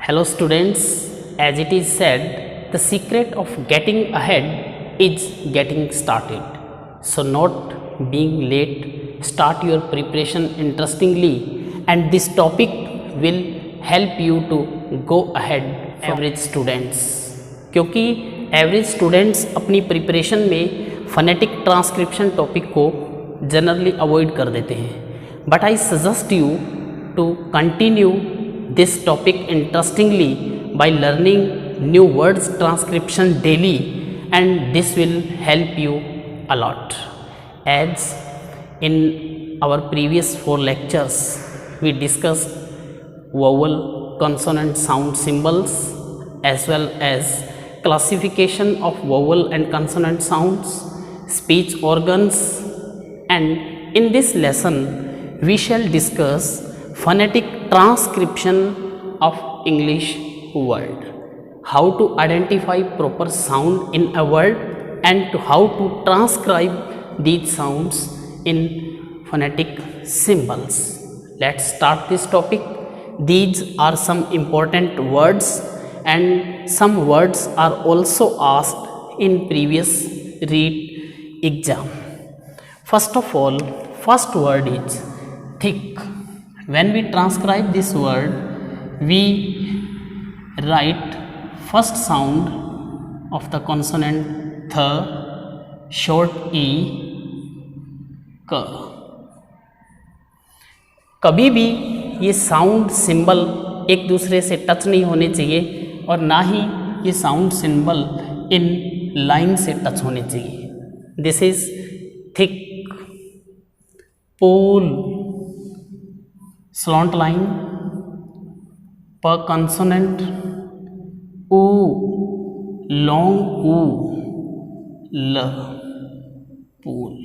Hello students, as it is said, the secret of getting ahead is getting started. So not being late, start your preparation interestingly, and this topic will help you to go ahead average students. क्योंकि average students अपनी preparation में phonetic transcription topic को generally avoid कर देते हैं, but I suggest you to continue this topic interestingly by learning new words transcription daily, and this will help you a lot. As in our previous 4 lectures we discussed vowel, consonant, sound symbols as well as classification of vowel and consonant sounds, speech organs, and in this lesson we shall discuss phonetic transcription of English word, how to identify proper sound in a word and to how to transcribe these sounds in phonetic symbols. Let's start this topic. These are some important words, and some words are also asked in previous read exam. First of all, first word is thick. When we transcribe this word, we write first sound of the consonant th, short e, क. कभी भी ये sound symbol एक दूसरे से touch नहीं होने चाहिए और ना ही ये साउंड सिंबल इन लाइन से टच होने चाहिए. This is thick, pool, slant line, per consonant, u, long u, l, pool.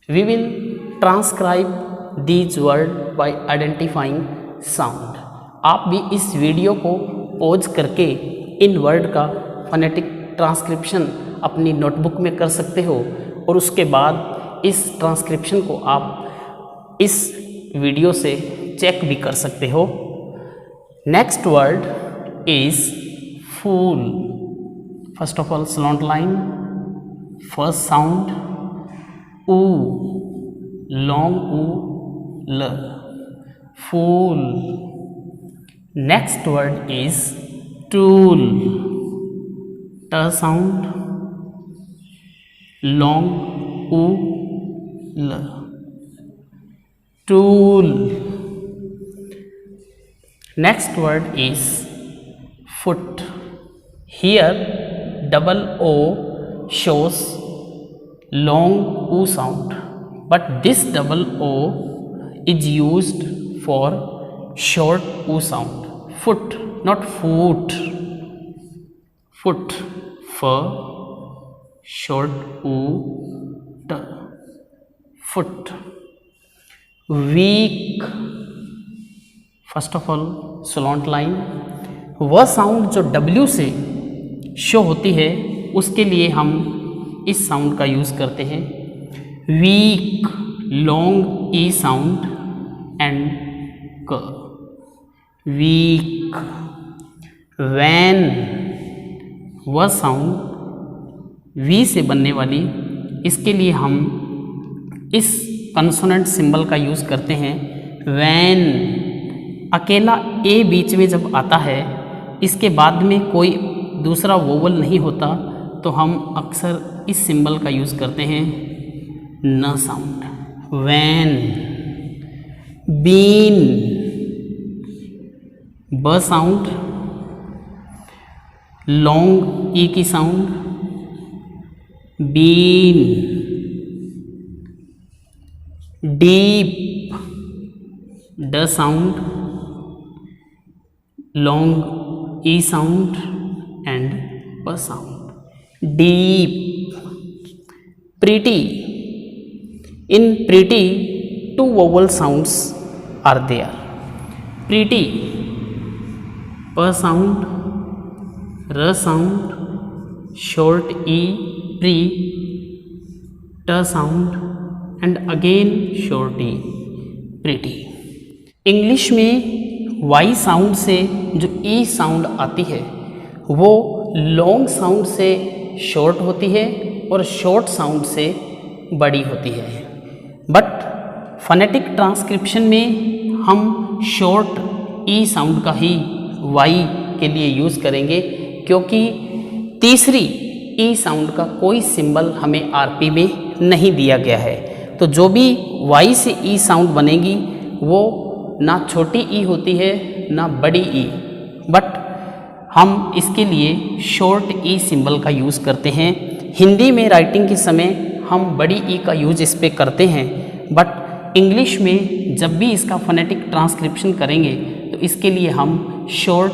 We will transcribe these words by identifying sound. आप भी इस वीडियो को पॉज करके इन वर्ड का फोनेटिक ट्रांसक्रिप्शन अपनी नोटबुक में कर सकते हो और उसके बाद इस ट्रांसक्रिप्शन को आप इस वीडियो से चेक भी कर सकते हो. Next word is fool. First of all slant line, first sound ऊ, लॉन्ग ऊ, ल, fool. Next word is tool. ट साउंड, लॉन्ग ऊ, ल, tool. Next word is foot. Here double O shows long U sound, but this double O is used for short U sound. Foot, not foot. Foot, f, short U, t, foot. Week. First of all slant line, वह sound जो W से show होती है उसके लिए हम इस sound का यूज़ करते हैं. Week, long E sound and क. वीक. वैन, वह साउंड V से बनने वाली, इसके लिए हम इस कंसोनेंट सिंबल का यूज़ करते हैं. वैन. अकेला ए बीच में जब आता है, इसके बाद में कोई दूसरा वोवल नहीं होता, तो हम अक्सर इस सिंबल का यूज़ करते हैं न साउंड. वैन. बीन, ब साउंड, लॉन्ग ई की साउंड, बीन. डीप, ड sound, long E sound and प sound. Deep. Pretty. In pretty 2 vowel sounds are there. Pretty, प साउंड, र sound, short e, pre, t sound, and again shorty, pretty. English में Y sound से जो ई sound आती है वो लॉन्ग साउंड से शॉर्ट होती है और शॉर्ट साउंड से बड़ी होती है, बट फोनेटिक ट्रांसक्रिप्शन में हम शॉर्ट ई साउंड का ही वाई के लिए यूज़ करेंगे, क्योंकि तीसरी ई साउंड का कोई सिंबल हमें आरपी में नहीं दिया गया है। तो जो भी वाई से ई साउंड बनेगी वो ना छोटी ई होती है ना बड़ी ई, बट हम इसके लिए शॉर्ट ई सिंबल का यूज़ करते हैं। हिंदी में राइटिंग के समय हम बड़ी ई का यूज इस पे करते हैं, बट इंग्लिश में जब भी इसका फोनेटिक ट्रांसक्रिप्शन करेंगे तो इसके लिए हम शॉर्ट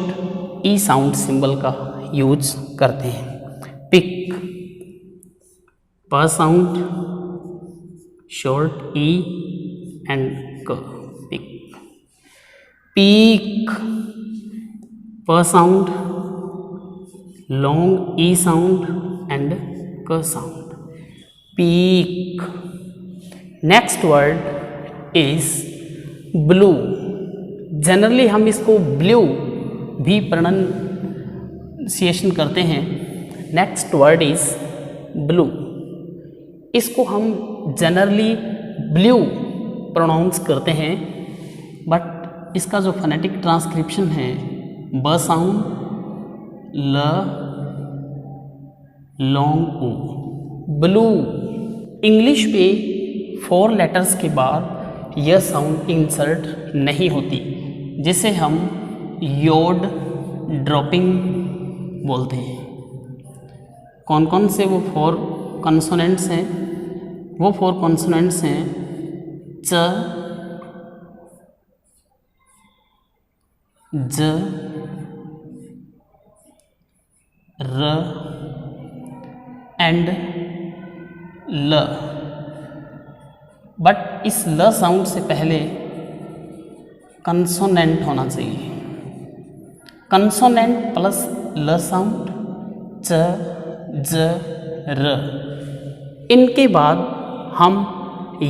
ई साउंड सिंबल का यूज करते हैं। पिक, प साउंड, शॉर्ट ई एंड क, पिक। पीक, प sound, long E sound and क sound, peak. Next word is blue. Generally हम इसको ब्लू भी प्रोनाउंसिएशन करते हैं। Next word is blue. इसको हम जनरली ब्लू प्रोनाउंस करते हैं, बट इसका जो फोनेटिक ट्रांसक्रिप्शन है ब साउंड, ल, लॉन्ग ऊ, ब्लू। इंग्लिश पे 4 लेटर्स के बाद यह साउंड इंसर्ट नहीं होती, जिसे हम योड ड्रॉपिंग बोलते हैं। कौन कौन से वो 4 कॉन्सोनेंट्स हैं? वो 4 कॉन्सोनेंट्स हैं च, ज, र एंड ल। बट इस ल साउंड से पहले कंसोनेंट होना चाहिए। कंसोनेंट प्लस ल साउंड, च, ज, र। इनके बाद हम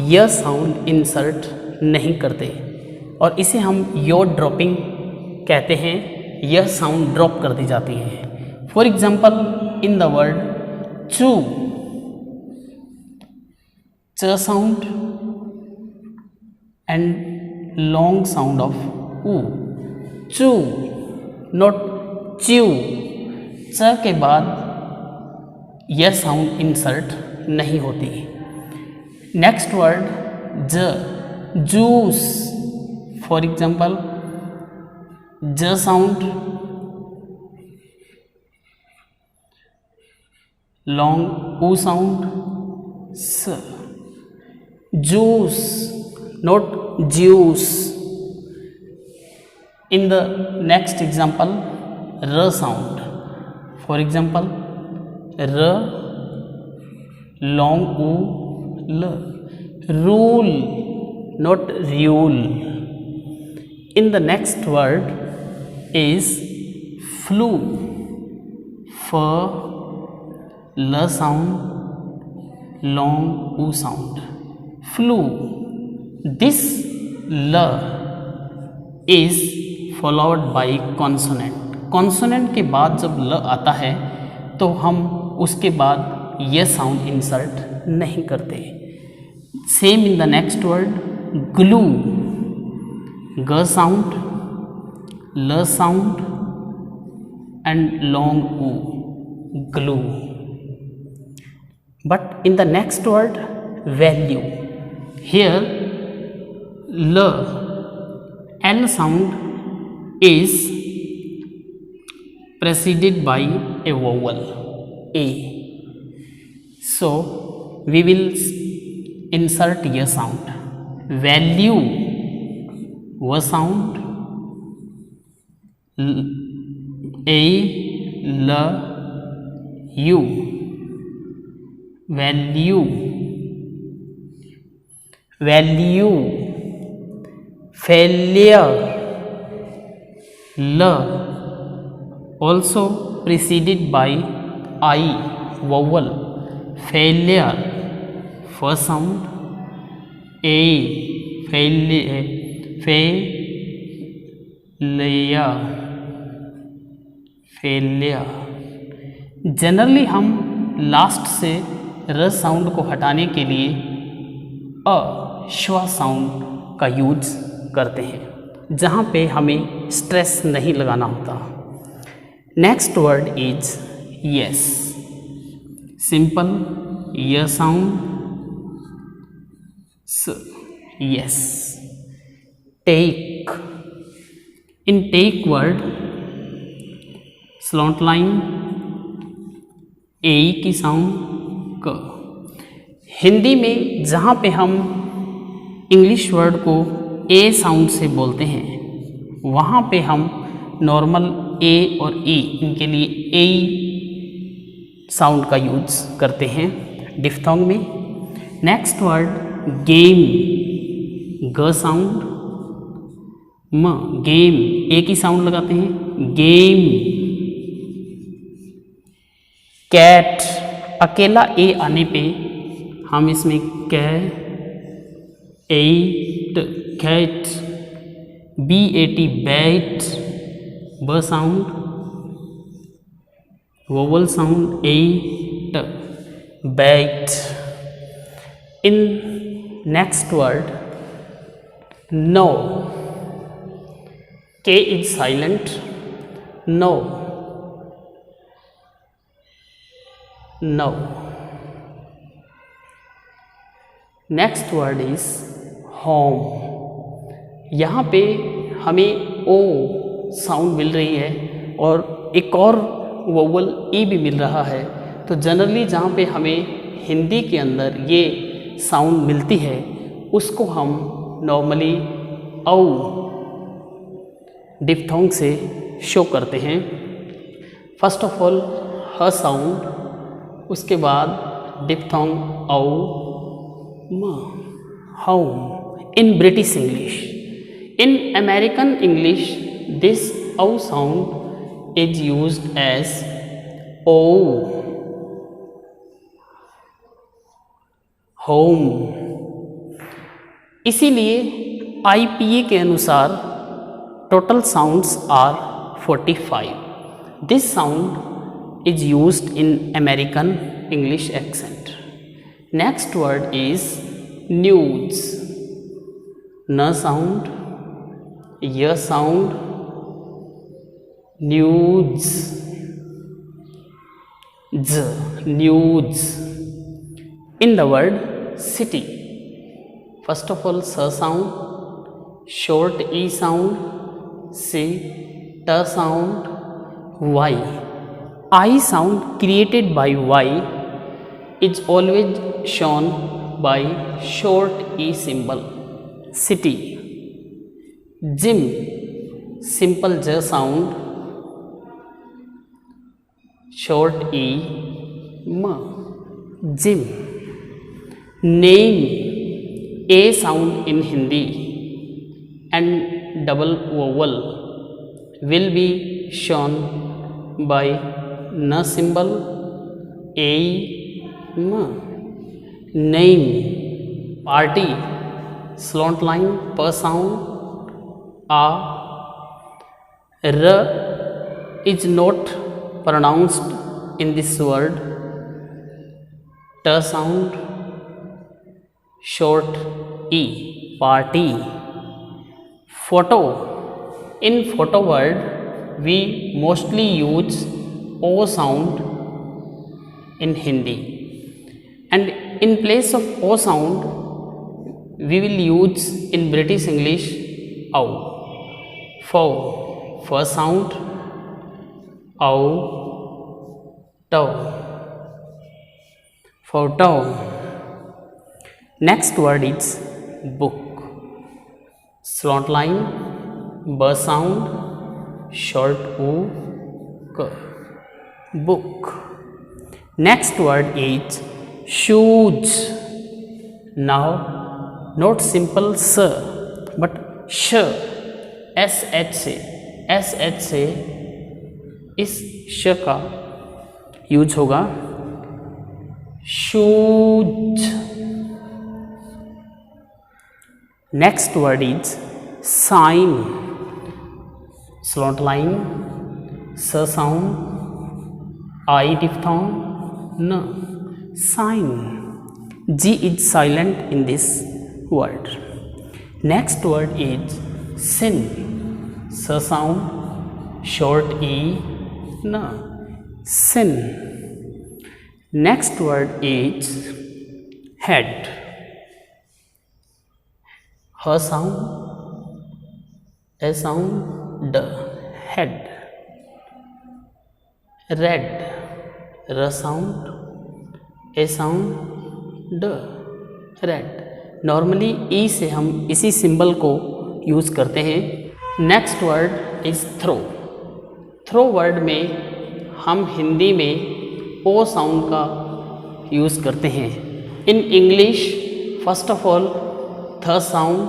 य साउंड इंसर्ट नहीं करते और इसे हम योड ड्रॉपिंग कहते हैं। यह साउंड ड्रॉप कर दी जाती है। For example in the word चू, च sound and long sound of ऊ, चू, नॉट च्यू। च के बाद यह साउंड इंसर्ट नहीं होती। नेक्स्ट वर्ड ज, जूस। फॉर एग्जाम्पल ज साउंड, लॉन्ग ऊ साउंड, स, juice, not juice. In the next example र साउंड। फॉर एग्जाम्पल र, लॉन्ग ऊ, ल, rule, not rule. In the next word is flu, f, ल sound, long u sound, flu. This ल is followed by consonant. consonant के बाद जब ल आता है तो हम उसके बाद ये साउंड इंसर्ट नहीं करते। Same in the next word glue, ग साउंड, ल sound and long u, glue. But in the next word value, here L sound is preceded by a vowel A, so we will insert a sound. Value, v sound, A, L, U, value, value, failure, L, also preceded by I, vowel, failure, first sound, A फेलिया। Generally हम last से र sound को हटाने के लिए अ श्वा sound का use करते हैं, जहाँ पे हमें स्ट्रेस नहीं लगाना होता। Next word is yes. Simple य साउंड यस। टेक। इन टेक वर्ड स्लॉट लाइन ए की साउंड क। हिंदी में जहाँ पे हम इंग्लिश वर्ड को ए साउंड से बोलते हैं, वहाँ पे हम नॉर्मल ए और ई इनके लिए ए साउंड का यूज करते हैं डिफ्थोंग में। Next word game. ग साउंड म। गेम ए की साउंड लगाते हैं गेम। कैट। अकेला ए आने पे हम इसमें कैट BAT बैट। ब sound vowel sound at bat. In next word know. K is silent. No. No. Next word is home. यहाँ पे हमें ओ साउंड मिल रही है और एक और वोवल ई भी मिल रहा है। तो जनरली जहाँ पे हमें हिंदी के अंदर ये साउंड मिलती है उसको हम नॉर्मली औ डिफ्थोंग से शो करते हैं। फर्स्ट ऑफ ऑल ह साउंड, उसके बाद डिफ्थोंग औ म। Home in British English. In American English this औ sound is used as o. Home. इसीलिए IPA के अनुसार total sounds are 45. This sound is used in American English accent. Next word is news. N sound, Y sound, news. Z, news. In the word city, first of all S sound, short E sound, C, T sound, Y. I sound created by Y is always shown by short E symbol. City. Gym, simple J sound, short E, M. Gym. Name, A sound in Hindi and double vowel will be shown by N symbol, A, M. Name. Party, slant line, P sound, A. R is not pronounced in this word. T sound, short E, party. Photo. In photo word we mostly use O sound in Hindi, and in place of O sound we will use in British English O. For sound, O, toe. Photo. Next word is book. Slant line, B sound, short U, K. Book. Next word is shoes. Now not simple S but sh, SH से इस श का use होगा। Shoes. Next word is sign. Slot line, s sound, I diphthong, n. Sign. G is silent in this word. Next word is sin. S sound, short e, n. Sin. Next word is head. H sound, a sound, d. Head. Red. R sound, a sound, d. Red. Normally ई से हम इसी symbol को use करते हैं. Next word is throw. Throw word में हम हिंदी में ओ साउंड का यूज़ करते हैं. In English first of all थ साउंड,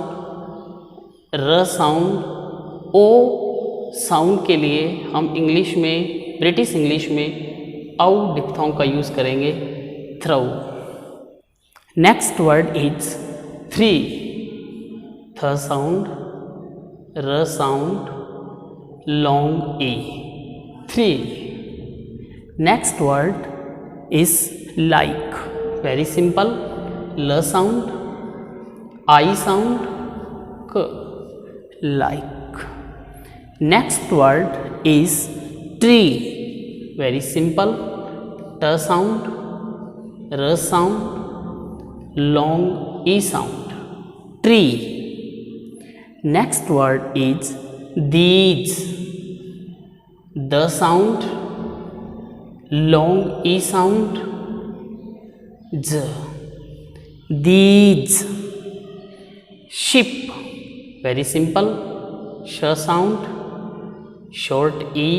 र साउंड, ओ साउंड के लिए हम इंग्लिश में, ब्रिटिश इंग्लिश में औ डिप्थोंग का यूज़ करेंगे, throw. Next word is three. थ साउंड, र sound, long e, three. Next word is like. Very simple. ल साउंड, आई साउंड, क. Like. Next word is tree. Very simple. ट साउंड, र sound, long E sound, tree. Next word is these. The sound, long e sound, j. These. Ship. Very simple. Sh sound, short e,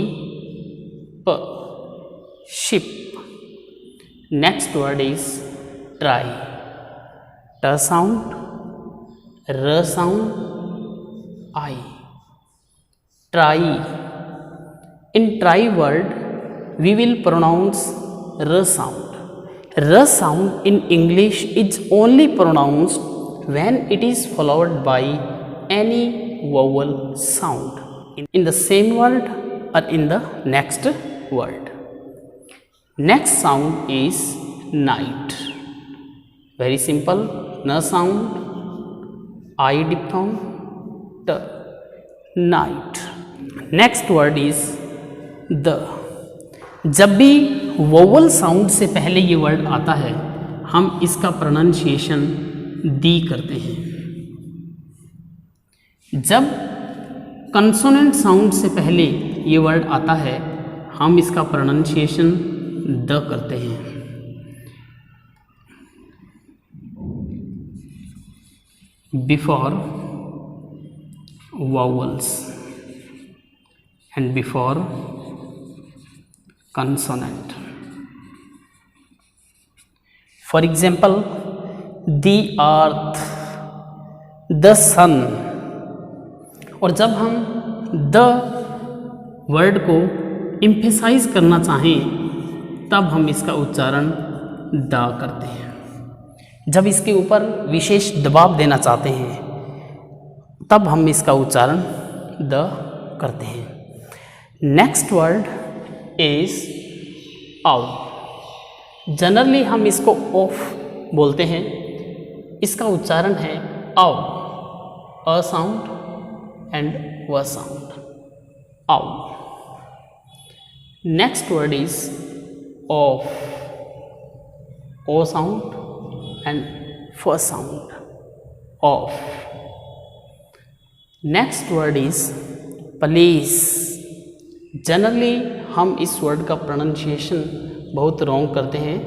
p. Ship. Next word is try. T sound, r sound, I. Try. In try word we will pronounce r sound. R sound in English is only pronounced when it is followed by any vowel sound in the same word or in the next word. Next sound is night. Very simple. N sound, I diphthong, t. Night. Next word is the. जब भी vowel sound से पहले ये word आता है हम इसका pronunciation दी करते हैं. जब कंसोनेंट साउंड से पहले ये वर्ड आता है हम इसका प्रोनाउंसिएशन द करते हैं. Before vowels and before consonant. For example, the earth, the sun. और जब हम द वर्ड को एम्फेसाइज करना चाहें तब हम इसका उच्चारण द करते हैं. जब इसके ऊपर विशेष दबाव देना चाहते हैं तब हम इसका उच्चारण द करते हैं. नेक्स्ट वर्ड इज आउ. जनरली हम इसको ऑफ बोलते हैं. इसका उच्चारण है आउ. अ साउंड एंड व साउंड. आउ. Next word is off. O sound and first sound, off. Next word is police. Generally हम इस वर्ड का प्रोनाउंसिएशन बहुत रॉन्ग करते हैं.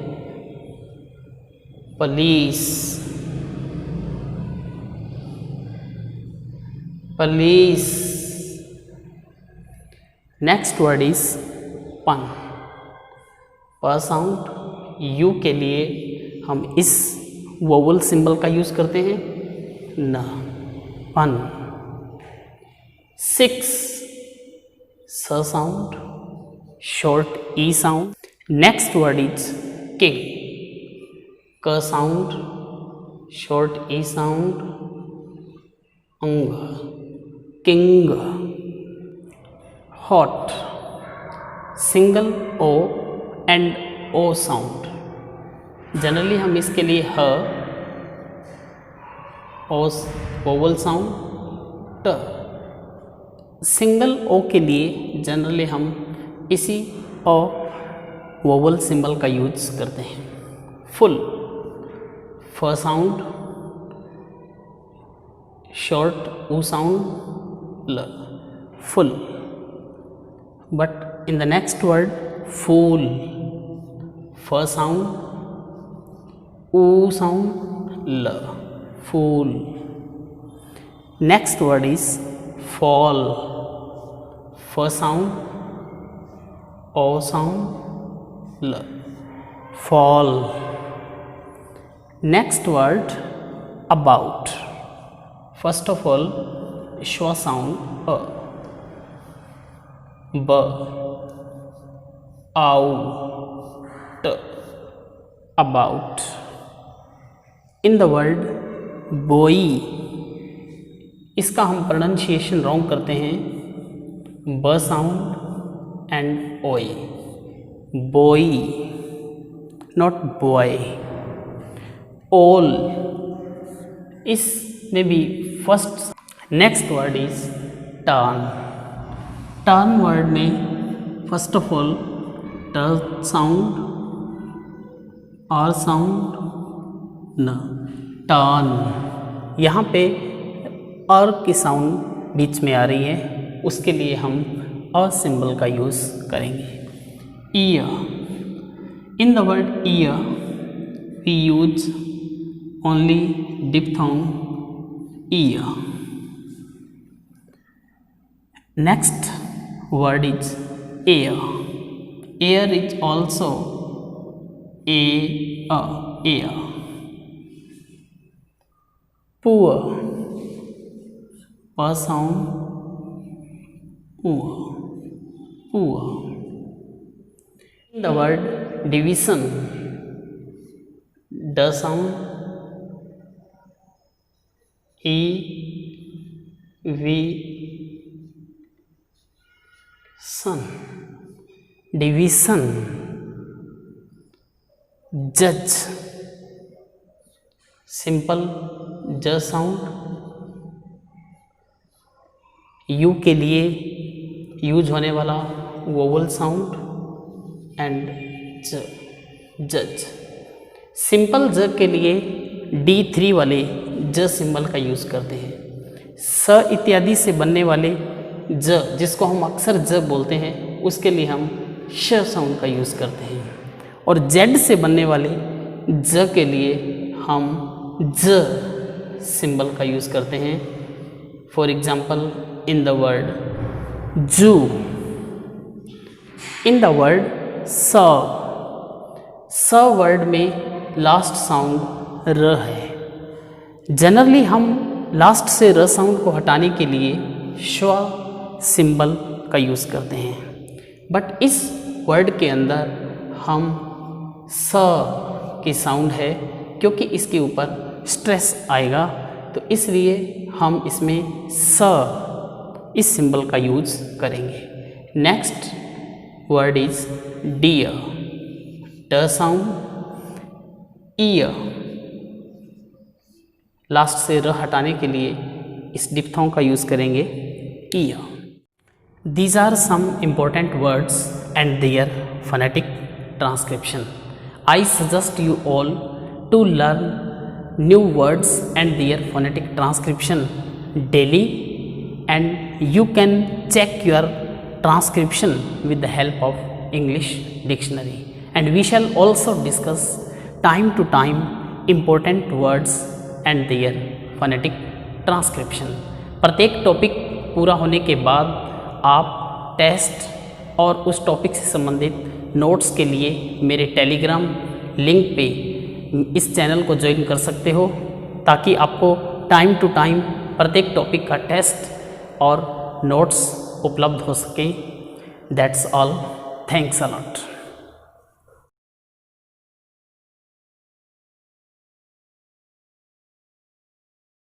Police, police. Next word is पन. प साउंड, यू के लिए हम इस वोवल सिंबल का यूज़ करते हैं न. पन. 6. स sound, short e sound. Next word is king. क साउंड, शॉर्ट ई साउंड, अंग, king, hot, single o and o sound. Generally हम इसके लिए ह, ओस वोवल साउंड, ट। सिंगल ओ के लिए जनरली हम इसी ओ वोवल सिंबल का यूज करते हैं। फुल, फ साउंड, शॉर्ट ऊ साउंड, ल, full. But in the next word fool, फ साउंड, ऊ साउंड, ल, फूल। Next word is fall, f sound, o sound, l, fall. Next word about. First of all, schwa sound, a, b, out, about. In the word boy, इसका हम pronunciation wrong करते हैं, ब sound and ओए, बोई, not boy. ओल, इसमें भी first. Next word is turn. Turn word में फर्स्ट ऑफ ऑल ट साउंड, आर साउंड, न, टर्न। यहाँ पे और की साउंड बीच में आ रही है, उसके लिए हम अ सिंबल का यूज़ करेंगे। Ear, in the word ear we use only diphthong ear. Next word is air. Air is also air. Poor, प sound, poor. In the word division, ड साउंड, ई वी सन, डिवीजन। जज, सिंपल ज साउंड, यू के लिए यूज होने वाला वोवल साउंड एंड ज, जज। सिंपल ज के लिए D3 वाले ज सिंबल का यूज करते हैं। स इत्यादि से बनने वाले ज, जिसको हम अक्सर ज बोलते हैं, उसके लिए हम श साउंड का यूज करते हैं। और जेड से बनने वाले ज के लिए हम ज सिंबल का यूज करते हैं। For example, in the word Jew, in the word स वर्ड में लास्ट साउंड र है। जनरली हम लास्ट से र साउंड को हटाने के लिए श्व सिंबल का यूज़ करते हैं, बट इस वर्ड के अंदर हम स की साउंड है, क्योंकि इसके ऊपर स्ट्रेस आएगा, तो इसलिए हम इसमें स इस सिंबल का यूज करेंगे। Next word is dear. ड साउंड, ईयर, लास्ट से र हटाने के लिए इस डिप्थोंग का यूज करेंगे, ear. These are some important words and their phonetic transcription. I suggest you all to learn new words and their phonetic transcription daily, and you can check your transcription with the help of English dictionary, and we shall also discuss time to time important words and their phonetic transcription. प्रत्येक topic पूरा होने के बाद आप test और उस topic से संबंधित नोट्स के लिए मेरे टेलीग्राम लिंक पे इस चैनल को ज्वाइन कर सकते हो, ताकि आपको टाइम टू टाइम प्रत्येक टॉपिक का टेस्ट और नोट्स उपलब्ध हो सके। That's all, thanks a lot.